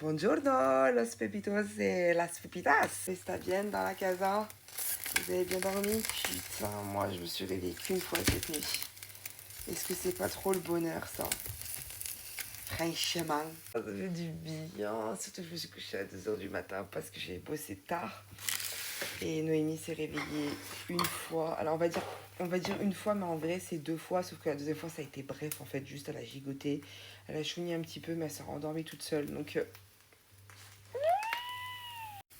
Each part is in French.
Buongiorno, los pepitos et las pepitas. Está bien dans la casa? Vous avez bien dormi? Putain, moi je me suis réveillée qu'une fois cette nuit. Est-ce que c'est pas trop le bonheur ça? Franchement, ça fait du bien. Surtout que je me suis couchée à 2h du matin parce que j'ai bossé tard. Et Noémie s'est réveillée une fois. Alors on va dire une fois, mais en vrai c'est 2 fois. Sauf que la deuxième fois ça a été bref en fait. Juste elle a gigoté, elle a chougné un petit peu, mais elle s'est rendormie toute seule. Donc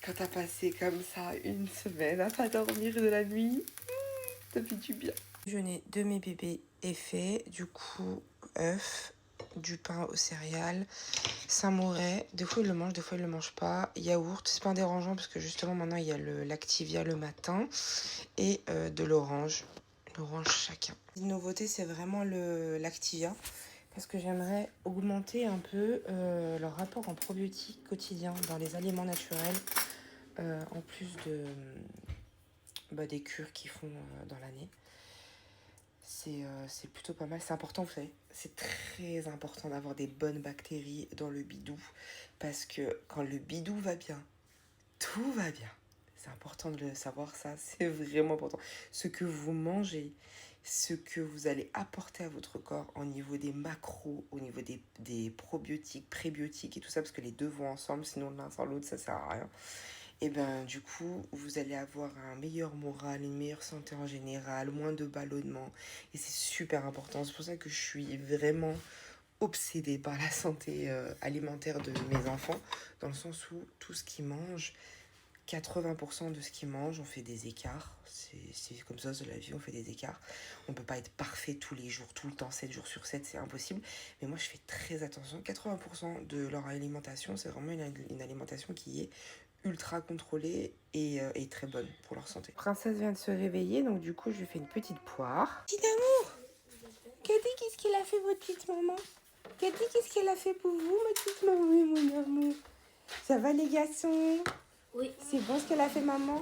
quand t'as passé comme ça une semaine à pas dormir de la nuit, ça fait du bien. Le déjeuner de mes bébés est fait. Du coup, œufs, du pain aux céréales, Saint-Maurais. Des fois, ils le mangent, des fois, ils le mangent pas. Yaourt, c'est pas dérangeant parce que justement, maintenant, il y a le l'Activia le matin et de l'orange. L'orange chacun. Une nouveauté, c'est vraiment l'Activia parce que j'aimerais augmenter un peu leur rapport en probiotiques quotidien dans les aliments naturels. En plus des cures qu'ils font dans l'année. C'est plutôt pas mal. C'est important, vous savez. C'est très important d'avoir des bonnes bactéries dans le bidou. Parce que quand le bidou va bien, tout va bien. C'est important de le savoir, ça. C'est vraiment important. Ce que vous mangez, ce que vous allez apporter à votre corps au niveau des macros, au niveau des probiotiques, prébiotiques et tout ça, parce que les deux vont ensemble, sinon l'un sans l'autre, ça sert à rien. Et ben du coup, vous allez avoir un meilleur moral, une meilleure santé en général, moins de ballonnement. Et c'est super important. C'est pour ça que je suis vraiment obsédée par la santé alimentaire de mes enfants, dans le sens où tout ce qu'ils mangent, 80% de ce qu'ils mangent, on fait des écarts. C'est comme ça, c'est la vie, on fait des écarts. On ne peut pas être parfait tous les jours, tout le temps, 7 jours sur 7, c'est impossible. Mais moi, je fais très attention. 80% de leur alimentation, c'est vraiment une alimentation qui est ultra contrôlée et très bonne pour leur santé. Princesse vient de se réveiller, donc du coup, je lui fais une petite poire. Petit amour! Cathy, qu'est-ce qu'elle a fait, votre petite maman? Cathy, qu'est-ce qu'elle a fait pour vous, ma petite maman, mon amour? Ça va, les garçons? Oui. C'est bon ce qu'elle a fait, maman?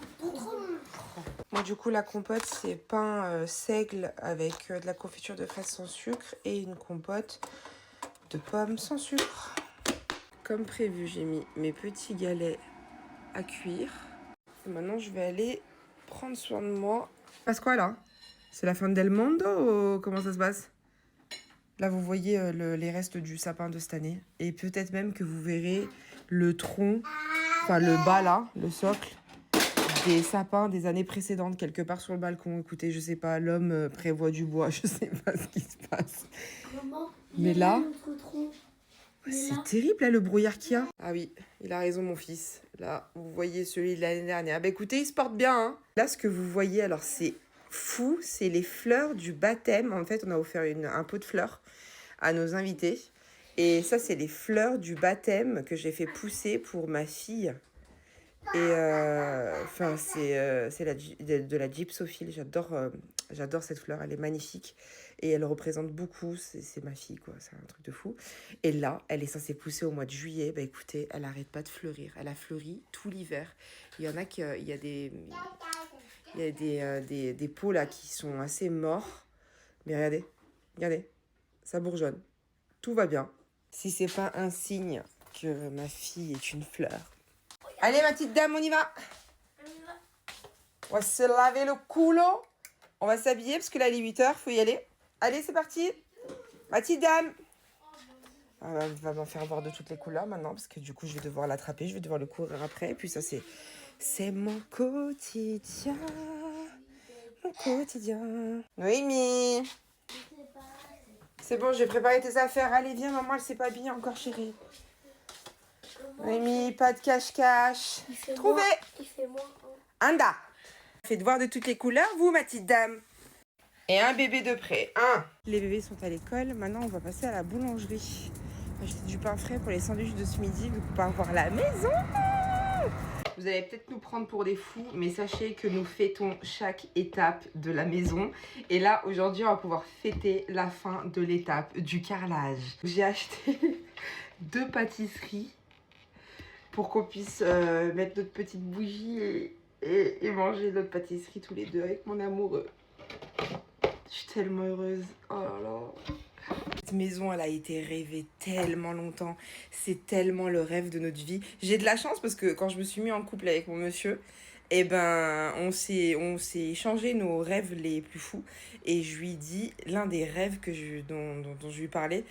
Bon, du coup, la compote, c'est pain seigle avec de la confiture de fraises sans sucre et une compote de pommes sans sucre. Comme prévu, j'ai mis mes petits galets à cuire. Et maintenant, je vais aller prendre soin de moi. Passe quoi, là? C'est la fin del mondo ou comment ça se passe? Là, vous voyez les restes du sapin de cette année. Et peut-être même que vous verrez le tronc, enfin le bas là, le socle, des sapins des années précédentes, quelque part sur le balcon. Écoutez, je sais pas, l'homme prévoit du bois, je sais pas ce qui se passe. Maman, Mais là, tronc. c'est terrible là le brouillard qu'il y a. Ah oui, il a raison mon fils. Là, vous voyez celui de l'année dernière. Bah écoutez, il se porte bien. Hein. Là, ce que vous voyez, alors c'est fou, c'est les fleurs du baptême. En fait, on a offert un pot de fleurs à nos invités. Et ça, c'est les fleurs du baptême que j'ai fait pousser pour ma fille. Et enfin, c'est de la gypsophile. J'adore cette fleur, elle est magnifique. Et elle représente beaucoup, c'est ma fille, quoi. C'est un truc de fou. Et là, elle est censée pousser au mois de juillet. Bah écoutez, elle arrête pas de fleurir. Elle a fleuri tout l'hiver. Il y en a il y a des pots là qui sont assez morts. Mais regardez, ça bourgeonne. Tout va bien. Si c'est pas un signe que ma fille est une fleur. Allez, ma petite dame, on y va. On va se laver le culo. On va s'habiller parce que là, il est 8h, faut y aller. Allez, c'est parti. Ma petite dame. Elle va m'en faire voir de toutes les couleurs maintenant parce que du coup, je vais devoir l'attraper. Je vais devoir le courir après. Et puis ça, c'est mon quotidien. Mon quotidien. Noémie. C'est bon, j'ai préparé tes affaires. Allez, viens, maman, elle s'est pas habillée encore, chérie. Noémie, pas de cache-cache. Trouvé. Il fait moins. Anda. Faites voir de toutes les couleurs, vous, ma petite dame. Et un bébé de près. Les bébés sont à l'école. Maintenant, on va passer à la boulangerie. Acheter du pain frais pour les sandwichs de ce midi, vu qu'on part voir la maison. Vous allez peut-être nous prendre pour des fous, mais sachez que nous fêtons chaque étape de la maison. Et là, aujourd'hui, on va pouvoir fêter la fin de l'étape du carrelage. J'ai acheté 2 pâtisseries pour qu'on puisse mettre notre petite bougie et manger notre pâtisserie tous les deux avec mon amoureux. Je suis tellement heureuse. Oh là là. maison, elle a été rêvée tellement longtemps. C'est tellement le rêve de notre vie. J'ai de la chance parce que quand je me suis mis en couple avec mon monsieur, eh ben, on s'est échangé nos rêves les plus fous. Et je lui ai dit, l'un des rêves dont je lui parlais,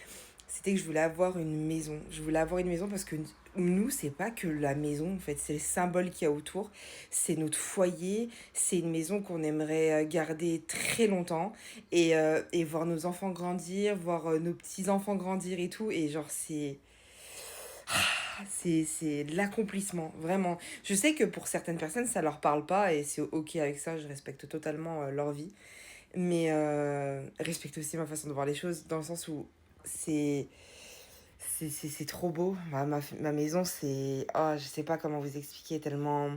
c'était que je voulais avoir une maison. Je voulais avoir une maison parce que nous, c'est pas que la maison, en fait, c'est le symbole qu'il y a autour. C'est notre foyer, c'est une maison qu'on aimerait garder très longtemps et voir nos enfants grandir, voir nos petits-enfants grandir et tout. Et genre, c'est de l'accomplissement, vraiment. Je sais que pour certaines personnes, ça leur parle pas et c'est ok avec ça, je respecte totalement leur vie. Mais respecte aussi ma façon de voir les choses, dans le sens où c'est c'est trop beau. Ma maison, c'est... Oh, je sais pas comment vous expliquer, tellement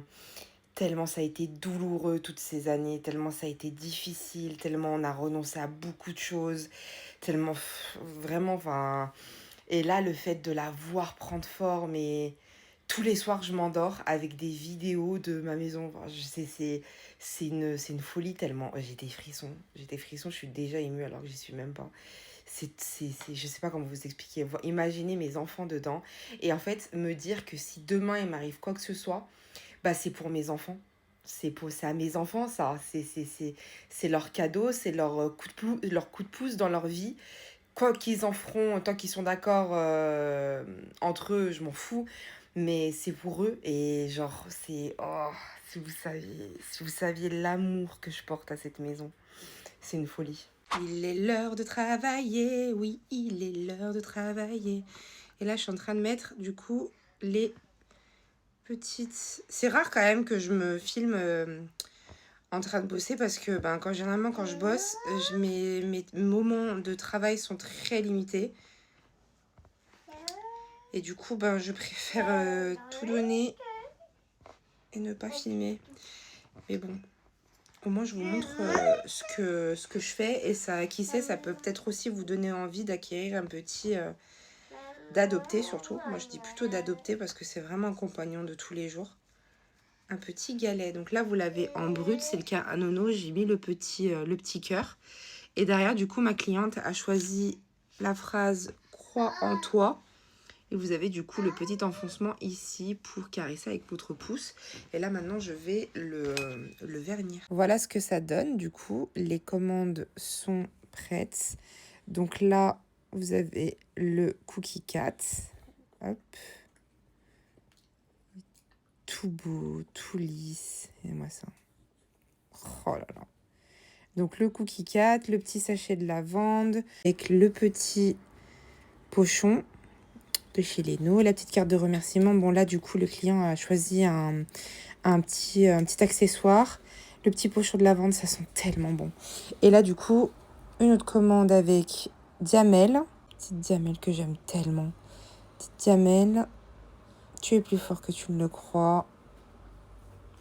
ça a été douloureux toutes ces années, tellement ça a été difficile, tellement on a renoncé à beaucoup de choses, tellement... Vraiment, enfin... Et là, le fait de la voir prendre forme et... Tous les soirs, je m'endors avec des vidéos de ma maison. Enfin, c'est une folie tellement... J'ai des frissons, je suis déjà émue alors que j'y suis même pas. Je sais pas comment vous expliquer. Imaginez mes enfants dedans. Et en fait, me dire que si demain il m'arrive quoi que ce soit, bah c'est pour mes enfants. C'est à mes enfants, ça. C'est leur cadeau, c'est leur coup de pouce dans leur vie. Quoi qu'ils en feront, tant qu'ils sont d'accord entre eux, je m'en fous. Mais c'est pour eux. Et genre, oh, si vous saviez l'amour que je porte à cette maison. C'est une folie. Il est l'heure de travailler, oui, il est l'heure de travailler. Et là, je suis en train de mettre, du coup, les petites... C'est rare quand même que je me filme en train de bosser parce que généralement, quand je bosse, mes moments de travail sont très limités. Et du coup, je préfère tout donner et ne pas filmer. Mais bon... Au moins, je vous montre ce que je fais. Et ça, qui sait, ça peut peut-être aussi vous donner envie d'acquérir un petit... d'adopter surtout. Moi, je dis plutôt d'adopter parce que c'est vraiment un compagnon de tous les jours. Un petit galet. Donc là, vous l'avez en brut. C'est le cas à Nono. J'ai mis le petit cœur. Et derrière, du coup, ma cliente a choisi la phrase « Crois en toi ». Et vous avez du coup le petit enfoncement ici pour caresser avec votre pouce. Et là maintenant je vais le vernir. Voilà ce que ça donne du coup. Les commandes sont prêtes. Donc là vous avez le cookie cat. Hop. Tout beau, tout lisse. Et moi ça. Oh là là. Donc le cookie cat, le petit sachet de lavande avec le petit pochon de chez Leno, la petite carte de remerciement. Bon là du coup le client a choisi un petit accessoire. Le petit pochon de lavande, ça sent tellement bon. Et là du coup une autre commande avec Diamel. Petite Diamel que j'aime tellement. Petite Diamel, tu es plus fort que tu ne le crois.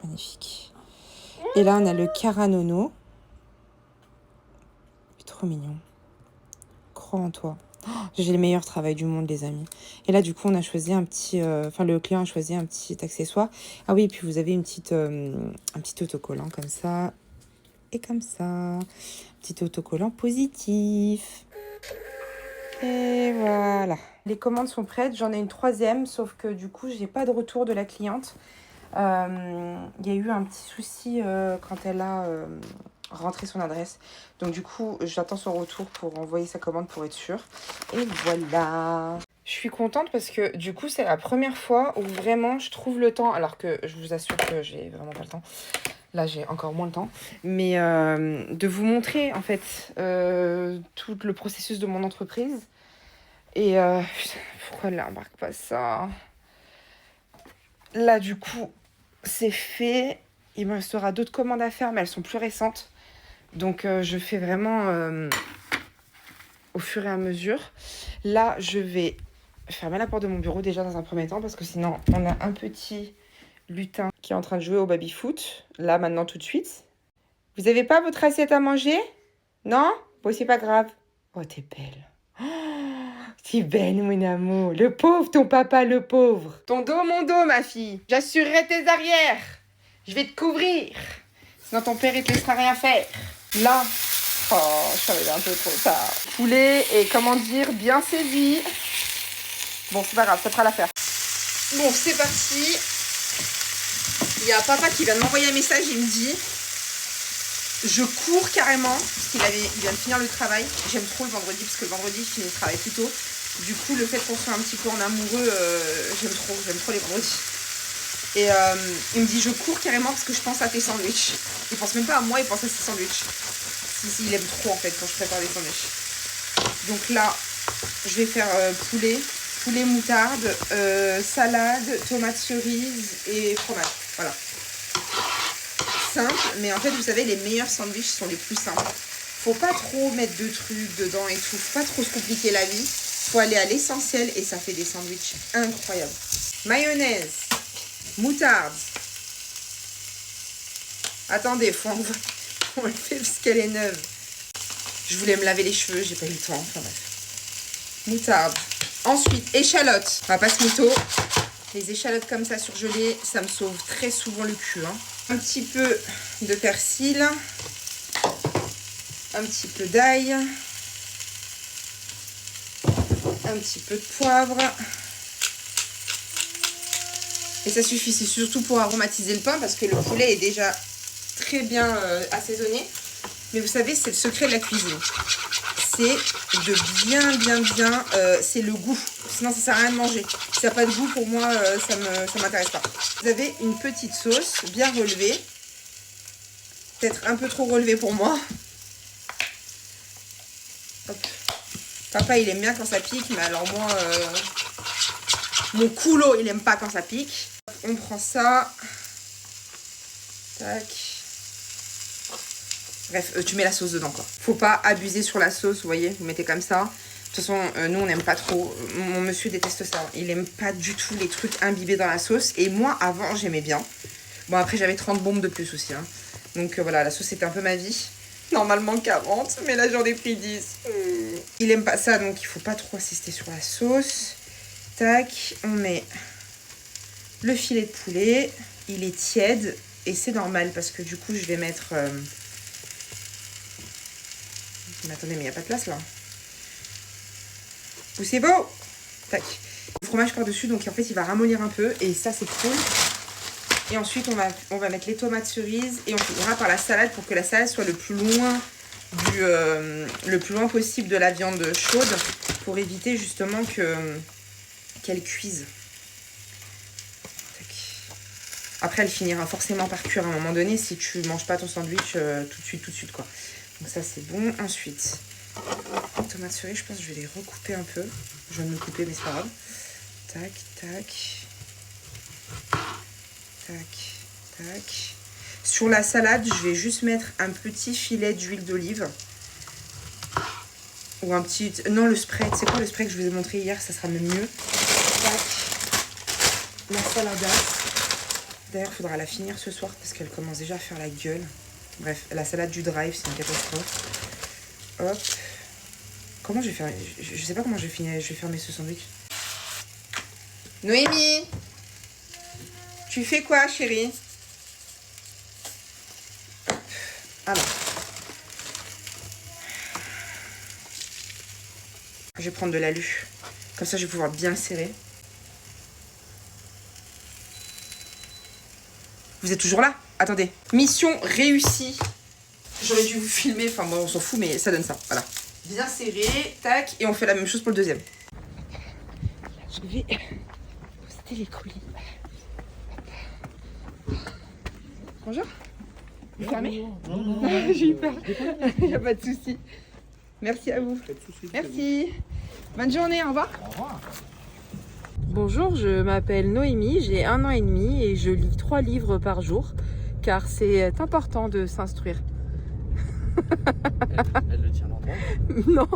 Magnifique. Et là on a le Caranono. Trop mignon. Crois en toi. J'ai le meilleur travail du monde, les amis. Et là, du coup, on a choisi le client a choisi un petit accessoire. Ah oui, et puis vous avez un petit autocollant comme ça. Et comme ça. Petit autocollant positif. Et voilà. Les commandes sont prêtes. J'en ai une troisième, sauf que du coup, j'ai pas de retour de la cliente. Il y a eu un petit souci quand elle a... rentrer son adresse. Donc du coup, j'attends son retour pour envoyer sa commande pour être sûre. Et voilà. Je suis contente parce que du coup, c'est la première fois où vraiment je trouve le temps, alors que je vous assure que j'ai vraiment pas le temps. Là, j'ai encore moins le temps. Mais de vous montrer en fait tout le processus de mon entreprise. Et putain, pourquoi elle n'embarque pas ça? Là, du coup, c'est fait. Il me restera d'autres commandes à faire, mais elles sont plus récentes. Donc, je fais vraiment au fur et à mesure. Là, je vais fermer la porte de mon bureau déjà dans un premier temps parce que sinon, on a un petit lutin qui est en train de jouer au baby-foot. Là, maintenant, tout de suite. Vous avez pas votre assiette à manger? Non? Bon, c'est pas grave. Oh, t'es belle. Oh, t'es belle, mon amour. Le pauvre, ton papa, le pauvre. Ton dos, mon dos, ma fille. J'assurerai tes arrières. Je vais te couvrir. Sinon, ton père, il te laissera rien faire. Là, Oh, je suis arrivée un peu trop tard. Poulet et comment dire, bien saisi. Bon, c'est pas grave, ça fera l'affaire. Bon, c'est parti. Il y a papa qui vient de m'envoyer un message, il me dit je cours carrément, parce qu'il vient de finir le travail. J'aime trop le vendredi, parce que le vendredi, je finis le travail plus tôt. Du coup, le fait qu'on soit un petit peu en amoureux, j'aime trop les vendredis. Et il me dit je cours carrément parce que je pense à tes sandwichs. Il pense même pas à moi, il pense à ses sandwichs. Il aime trop en fait quand je prépare des sandwichs. Donc là, je vais faire poulet moutarde, salade, tomates cerises et fromage. Voilà. Simple, mais en fait, vous savez, les meilleurs sandwichs sont les plus simples. Faut pas trop mettre de trucs dedans et tout. Faut pas trop se compliquer la vie. Faut aller à l'essentiel et ça fait des sandwichs incroyables. Mayonnaise, moutarde. Attendez, on le fait parce qu'elle est neuve. Je voulais me laver les cheveux, j'ai pas eu le temps. Enfin bref. Moutarde. Ensuite, échalotes. On va pas se mytho. Les échalotes comme ça surgelées, ça me sauve très souvent le cul. Hein. Un petit peu de persil. Un petit peu d'ail. Un petit peu de poivre. Et ça suffit, c'est surtout pour aromatiser le pain parce que le poulet est déjà très bien assaisonné. Mais vous savez, c'est le secret de la cuisine. C'est de bien, c'est le goût. Sinon, ça sert à rien de manger. Si ça n'a pas de goût, pour moi, ça m'intéresse pas. Vous avez une petite sauce bien relevée. Peut-être un peu trop relevée pour moi. Hop. Papa, il aime bien quand ça pique, mais alors moi, mon coulo, il aime pas quand ça pique. On prend ça. Tac. Bref, tu mets la sauce dedans, quoi. Faut pas abuser sur la sauce, vous voyez, vous mettez comme ça. De toute façon, nous, on n'aime pas trop. Mon monsieur déteste ça. Il aime pas du tout les trucs imbibés dans la sauce. Et moi, avant, j'aimais bien. Bon, après, j'avais 30 bombes de plus aussi. Hein. Donc, voilà, la sauce, c'était un peu ma vie. Normalement 40, mais là, j'en ai pris 10. Il aime pas ça, donc il faut pas trop insister sur la sauce. Tac, on met le filet de poulet. Il est tiède. Et c'est normal, parce que du coup, je vais mettre... Mais attendez, mais il n'y a pas de place là. Poussez beau. Tac. Le fromage par-dessus, donc en fait, il va ramollir un peu. Et ça, c'est cool. Et ensuite, on va mettre les tomates cerises. Et on finira par la salade pour que la salade soit le plus loin possible de la viande chaude. Pour éviter justement qu'elle cuise. Tac. Après, elle finira forcément par cuire à un moment donné si tu ne manges pas ton sandwich tout de suite, quoi. Donc ça, c'est bon. Ensuite, les tomates cerises, je pense que je vais les recouper un peu. Je viens de me couper, mais c'est pas grave. Tac, tac. Tac, tac. Sur la salade, je vais juste mettre un petit filet d'huile d'olive. Ou un petit... Non, le spray. C'est quoi le spray que je vous ai montré hier? Ça sera même mieux. Tac. La saladasse. D'ailleurs, il faudra la finir ce soir parce qu'elle commence déjà à faire la gueule. Bref, la salade du drive, c'est une catastrophe. Hop. Comment je vais faire... Je sais pas comment je vais fermer ce sandwich. Noémie, tu fais quoi, chérie? Alors. Je vais prendre de l'alu. Comme ça, je vais pouvoir bien le serrer. Vous êtes toujours là? Attendez. Mission réussie. J'aurais dû vous filmer. Enfin, bon, on s'en fout, mais ça donne ça. Voilà. Bien serré. Tac. Et on fait la même chose pour le deuxième. Je vais poster les colis. Bonjour. Vous fermez? Non. J'ai eu peur. Il n'y a pas de souci. Merci à vous. Merci. Bonne journée. Au revoir. Au revoir. Bonjour, je m'appelle Noémie, j'ai 1 an et demi et je lis 3 livres par jour car c'est important de s'instruire. Elle le tient longtemps. Non.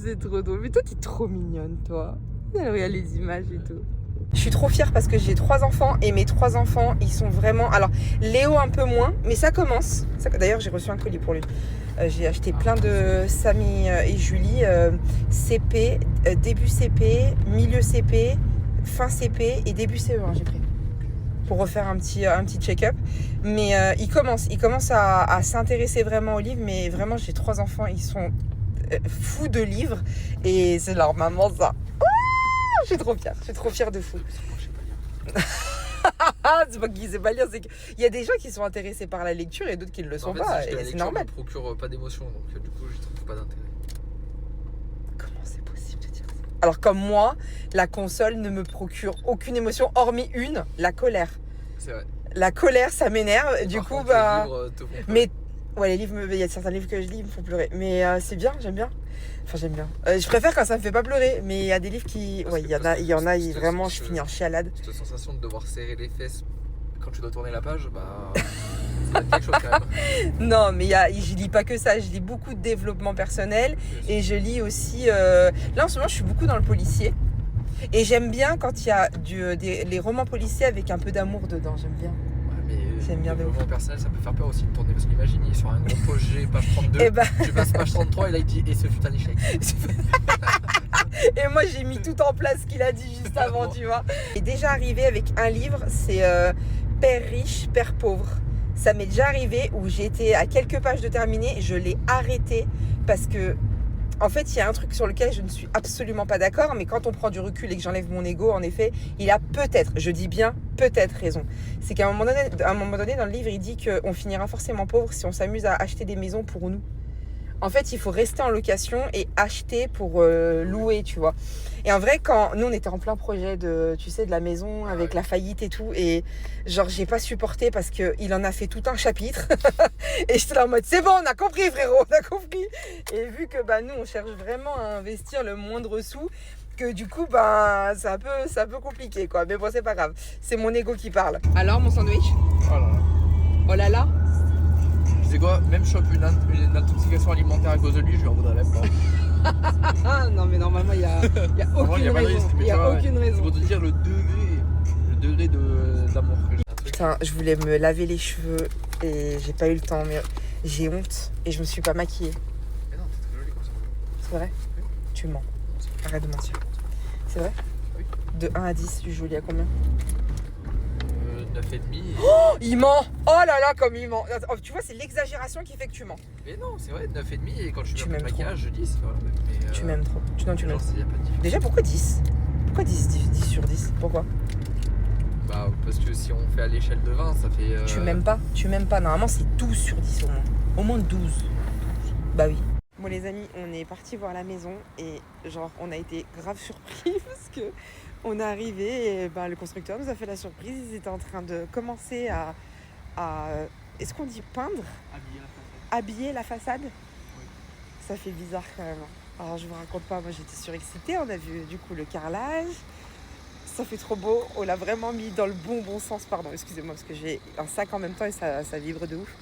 C'est trop drôle. Mais toi, t'es trop mignonne, toi. Regarde les images et tout. Je suis trop fière parce que j'ai 3 enfants et mes 3 enfants, ils sont vraiment... Alors, Léo un peu moins, mais ça commence. D'ailleurs, j'ai reçu un colis pour lui. J'ai acheté plein de Samy et Julie, CP, début CP, milieu CP, fin CP et début CE1, j'ai pris. pour refaire un petit check-up. Mais il commence à s'intéresser vraiment aux livres. Mais vraiment, j'ai 3 enfants, ils sont fous de livres. Et c'est leur maman, ça. Je suis trop fière de fou. C'est pas qu'ils sait pas lire, c'est qu'il y a des gens qui sont intéressés par la lecture et d'autres qui ne le sont pas. Et c'est normal. Ça ne procure pas d'émotion, donc du coup, je trouve pas d'intérêt. Comment c'est possible de dire ça? Alors comme moi, la console ne me procure aucune émotion, hormis la colère. C'est vrai. La colère, ça m'énerve. Du coup, contre, les livres te font pleurer. Mais ouais, les livres, il y a certains livres que je lis, ils me font pleurer. Mais c'est bien, j'aime bien. Enfin, j'aime bien. Je préfère quand ça me fait pas pleurer, mais il y a des livres qui... Ouais, il y en a, vraiment, je finis en chialade. Cette sensation de devoir serrer les fesses quand tu dois tourner la page, bah... ça va être quelque chose quand même. Non, mais je lis pas que ça. Je lis beaucoup de développement personnel. Et je lis aussi... Là, en ce moment, je suis beaucoup dans le policier. Et j'aime bien quand il y a les romans policiers avec un peu d'amour dedans. J'aime bien. J'aime bien le développement personnel, ça peut faire peur aussi de tourner. Parce qu'imagine, il est sur un gros projet, page 32. Tu passes page 33 et là il dit, et ce fut un échec. Et moi j'ai mis tout en place ce qu'il a dit juste avant, tu vois. Et déjà arrivé avec un livre, c'est Père riche, Père pauvre. Ça m'est déjà arrivé où j'ai été à quelques pages de terminer, je l'ai arrêté parce que en fait, il y a un truc sur lequel je ne suis absolument pas d'accord, mais quand on prend du recul et que j'enlève mon ego, en effet, il a peut-être, je dis bien peut-être raison. C'est qu'à un moment donné, dans le livre, il dit qu'on finira forcément pauvre si on s'amuse à acheter des maisons pour nous. En fait, il faut rester en location et acheter pour louer, tu vois. Et en vrai, quand nous, on était en plein projet de la maison avec la faillite et tout, et genre, j'ai pas supporté parce qu'il en a fait tout un chapitre. Et j'étais là en mode, c'est bon, on a compris, frérot, on a compris. Et vu que nous, on cherche vraiment à investir le moindre sou, que du coup, c'est un peu compliqué, quoi. Mais bon, c'est pas grave. C'est mon ego qui parle. Alors, mon sandwich? Oh là là. Tu sais quoi, même chope une intoxication alimentaire à cause de lui, je lui en voudrais même pas. Non mais normalement il y a aucune raison. Il y a aucune raison. C'est pour te dire le degré d'amour que j'ai. Putain, je voulais me laver les cheveux et j'ai pas eu le temps, mais j'ai honte et je me suis pas maquillée. Mais non, t'es très jolie comme ça. C'est vrai? Oui. Tu mens. Arrête de mentir. C'est vrai? Oui. De 1 à 10, tu joues à combien? 9,5. Oh, il ment! Oh là là, comme il ment! Tu vois, c'est l'exagération qui fait que tu mens. Mais non, c'est vrai, 9,5 et quand je suis m'aimes le maquillage, je 10. Voilà. Mais, tu m'aimes trop. Non, tu m'aimes. Y a pas de différence. Déjà, pourquoi 10? Pourquoi 10 sur 10? Pourquoi? Bah, parce que si on fait à l'échelle de 20, ça fait. Tu m'aimes pas. Normalement, c'est 12 sur 10 au moins. Au moins 12. Bah oui. Bon, les amis, on est parti voir la maison et genre, on a été grave surpris parce que on est arrivé et le constructeur nous a fait la surprise. Ils étaient en train de commencer à est-ce qu'on dit peindre? Habiller la façade. Oui. Ça fait bizarre quand même. Alors, je vous raconte pas, moi j'étais surexcitée. On a vu du coup le carrelage. Ça fait trop beau. On l'a vraiment mis dans le bon sens. Pardon, excusez-moi, parce que j'ai un sac en même temps et ça vibre de ouf.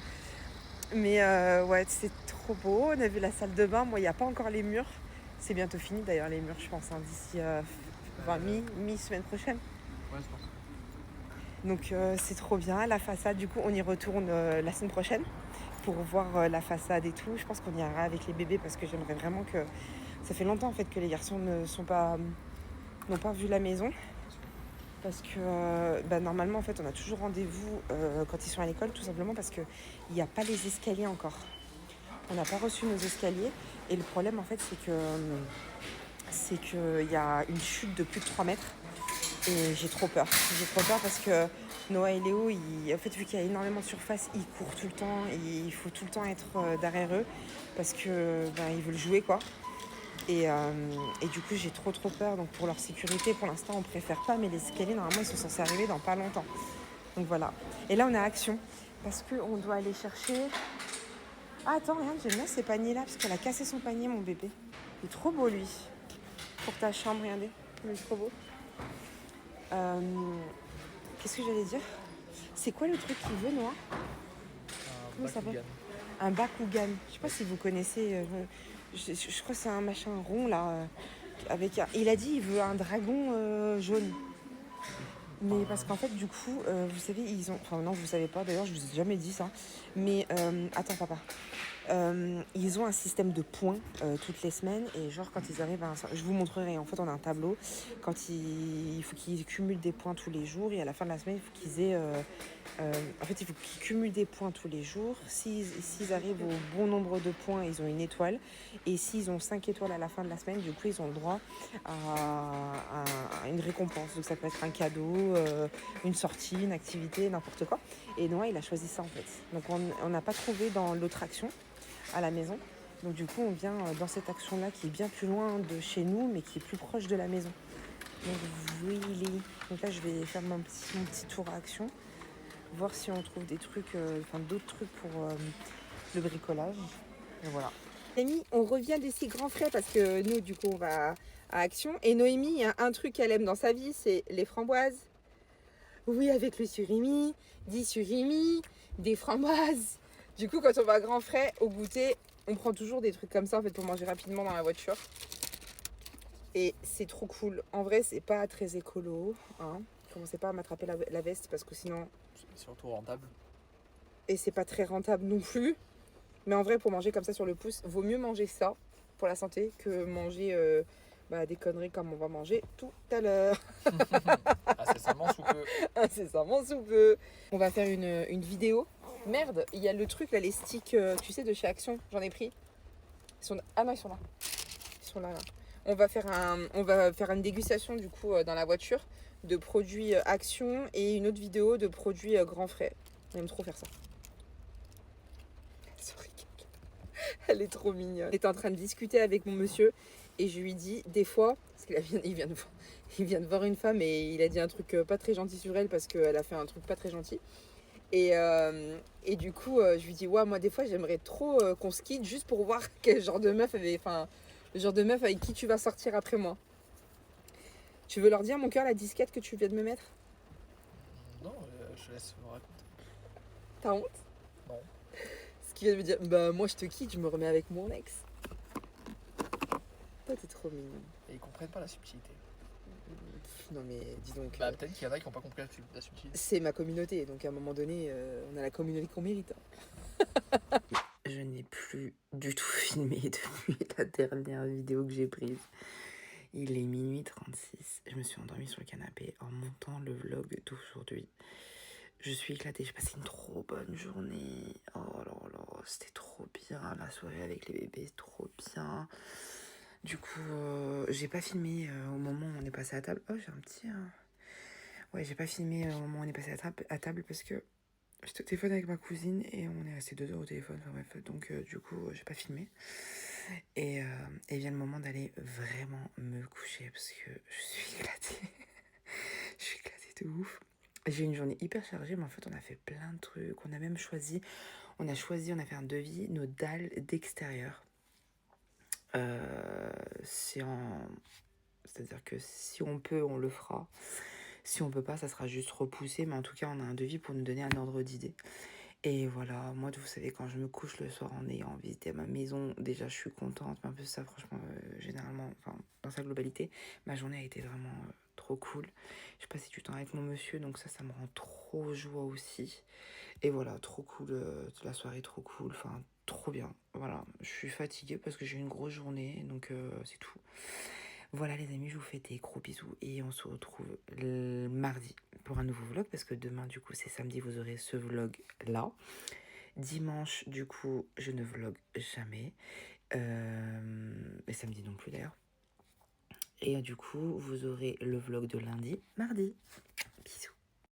Mais ouais, c'est trop beau. On a vu la salle de bain. Moi, il n'y a pas encore les murs. C'est bientôt fini d'ailleurs, les murs, je pense, d'ici mi-semaine prochaine. Ouais, je pense. Donc, c'est trop bien. La façade, du coup, on y retourne la semaine prochaine pour voir la façade et tout. Je pense qu'on ira avec les bébés parce que j'aimerais vraiment que... Ça fait longtemps en fait que les garçons n'ont pas vu la maison. Parce que normalement en fait on a toujours rendez-vous quand ils sont à l'école, tout simplement parce qu'il n'y a pas les escaliers encore. On n'a pas reçu nos escaliers et le problème en fait c'est qu'il y a une chute de plus de 3 mètres et j'ai trop peur. Parce que Noah et Léo, en fait vu qu'il y a énormément de surface, ils courent tout le temps et il faut tout le temps être derrière eux parce que ils veulent jouer quoi. Et du coup j'ai trop peur, donc pour leur sécurité pour l'instant on préfère pas, mais les escaliers normalement ils sont censés arriver dans pas longtemps, donc voilà. Et là on est à Action parce qu'on doit aller chercher... attends, regarde, j'aime bien ces paniers là parce qu'elle a cassé son panier, mon bébé. Il est trop beau lui, pour ta chambre, regardez, il est trop beau. Qu'est-ce que j'allais dire? C'est quoi le truc qu'il veut, Noah? Comment ça s'appelle? Un Bakugan. Je sais pas si vous connaissez. Je crois que c'est un machin rond là. Il a dit il veut un dragon jaune. Mais parce qu'en fait, du coup, vous savez, ils ont. Enfin, non, vous savez pas, d'ailleurs, je vous ai jamais dit ça. Mais attends, papa. Ils ont un système de points toutes les semaines et genre quand ils arrivent à je vous montrerai, en fait on a un tableau, il faut qu'ils cumulent des points tous les jours et à la fin de la semaine il faut qu'ils aient en fait il faut qu'ils cumulent des points tous les jours. S'ils arrivent au bon nombre de points, ils ont une étoile, et s'ils ont 5 étoiles à la fin de la semaine, du coup ils ont le droit à une récompense. Donc ça peut être un cadeau, une sortie, une activité, n'importe quoi. Et Noah il a choisi ça en fait. Donc on n'a pas trouvé dans l'autre action à la maison. Donc du coup on vient dans cette action là qui est bien plus loin de chez nous mais qui est plus proche de la maison. Donc really. Donc là je vais faire mon petit tour à action, voir si on trouve des trucs, d'autres trucs pour le bricolage. Et voilà. Noémie, on revient des 6 grands frais parce que nous du coup on va à Action. Et Noémie, il y a un truc qu'elle aime dans sa vie, c'est les framboises. Oui, avec le surimi, dit surimi, des framboises. Du coup, quand on va à Grand Frais, au goûter, on prend toujours des trucs comme ça en fait pour manger rapidement dans la voiture. Et c'est trop cool. En vrai, c'est pas très écolo. Hein. Commencez pas à m'attraper la veste parce que sinon. C'est surtout rentable. Et c'est pas très rentable non plus. Mais en vrai, pour manger comme ça sur le pouce, vaut mieux manger ça pour la santé que manger des conneries comme on va manger tout à l'heure. Incessamment sous peu. Incessamment sous peu. On va faire une vidéo. Merde, il y a le truc là, les sticks, tu sais, de chez Action. J'en ai pris. Ah non, ils sont là. Ils sont là. On va faire une dégustation du coup dans la voiture de produits Action et une autre vidéo de produits Grand Frais. J'aime trop faire ça. Elle est trop mignonne. J'étais en train de discuter avec mon monsieur et je lui dis des fois, parce qu'il vient de voir une femme et il a dit un truc pas très gentil sur elle parce qu'elle a fait un truc pas très gentil. Et du coup, je lui dis, ouais, moi des fois j'aimerais trop qu'on se quitte juste pour voir quel genre de meuf le genre de meuf avec qui tu vas sortir après moi. Tu veux leur dire, mon cœur, la disquette que tu viens de me mettre? Non, je laisse me raconter. T'as honte? Non. Ce qui vient de me dire, bah moi je te quitte, je me remets avec mon ex. Toi t'es trop mignon. Et ils comprennent pas la subtilité. Non mais dis donc. Peut-être qu'il y en a qui n'ont pas compris la subtilité. C'est ma communauté, donc à un moment donné, on a la communauté qu'on mérite. Je n'ai plus du tout filmé depuis la dernière vidéo que j'ai prise. Il est minuit 36. Je me suis endormie sur le canapé en montant le vlog d'aujourd'hui. Je suis éclatée, j'ai passé une trop bonne journée. Oh là là, c'était trop bien. La soirée avec les bébés, trop bien. Du coup, j'ai pas filmé au moment où on est passé à table. Oh, j'ai un petit... Ouais, j'ai pas filmé au moment où on est passé à table parce que j'étais au téléphone avec ma cousine et on est resté 2 heures au téléphone. Enfin bref, donc du coup, j'ai pas filmé. Et vient le moment d'aller vraiment me coucher parce que je suis éclatée. Je suis éclatée de ouf. J'ai une journée hyper chargée, mais en fait, on a fait plein de trucs. On a même choisi, on a fait un devis, nos dalles d'extérieur. C'est-à-dire que si on peut, on le fera. Si on peut pas, ça sera juste repoussé. Mais en tout cas, on a un devis pour nous donner un ordre d'idée. Et voilà, moi, vous savez, quand je me couche le soir en ayant visité ma maison, déjà, je suis contente. Mais un peu ça, franchement, généralement, dans sa globalité, ma journée a été vraiment trop cool. J'ai passé du temps avec mon monsieur, donc ça me rend trop joie aussi. Et voilà, trop cool, la soirée, trop cool, trop bien. Voilà, je suis fatiguée parce que j'ai eu une grosse journée, donc c'est tout. Voilà les amis, je vous fais des gros bisous et on se retrouve le mardi pour un nouveau vlog parce que demain du coup c'est samedi, vous aurez ce vlog là. Dimanche du coup je ne vlog jamais, et samedi non plus d'ailleurs. Et du coup vous aurez le vlog de lundi, mardi. Bisous.